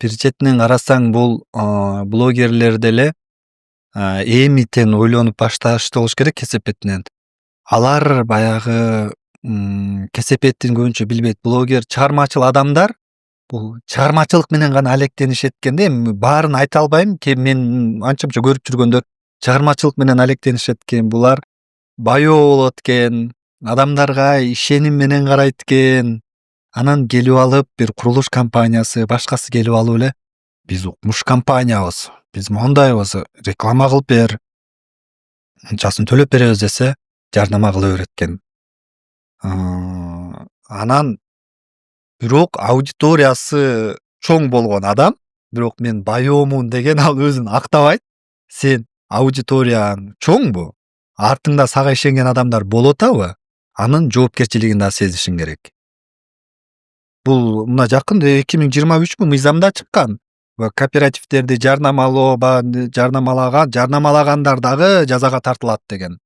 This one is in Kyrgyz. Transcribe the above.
бир четинен карасаң бул блогерлер деле эмитен ойлонуп башташты болуш керек кесепетинен. Алар баягы кесепетин көбүнчө билбейт. Блогер чыгармачыл адамдар бул чыгармачылык менен гана алектенишет экен да. Эми баарын айта албайм. Мен анча-мунча көрүп жүргөндөр чыгармачылык менен алектенишет экен. Булар байоо болот экен, адамдарга ишеним менен карайт экен. Анан келип алып бир курулуш компаниясы, башкасы келип алып эле биз укмуш компаниябыз, биз мондайбыз, реклама кылып бер, анчасын төлөп беребиз десе, жарнама кыла берет экен. Анан бирок аудиториясы чоң болгон адам, бирок мен байоомун деген ал өзүн актабайт. Сен аудиторияң чоңбу? Артыңда сага ишенген адамдар болуп атабы? Анын жоопкерчилигин да сезишиң керек. Бул мына жакын 2023 мыйзамда чыккан. Кооперативдерди жарнамалаган, жарнамалагандар дагы жазага тартылат деген.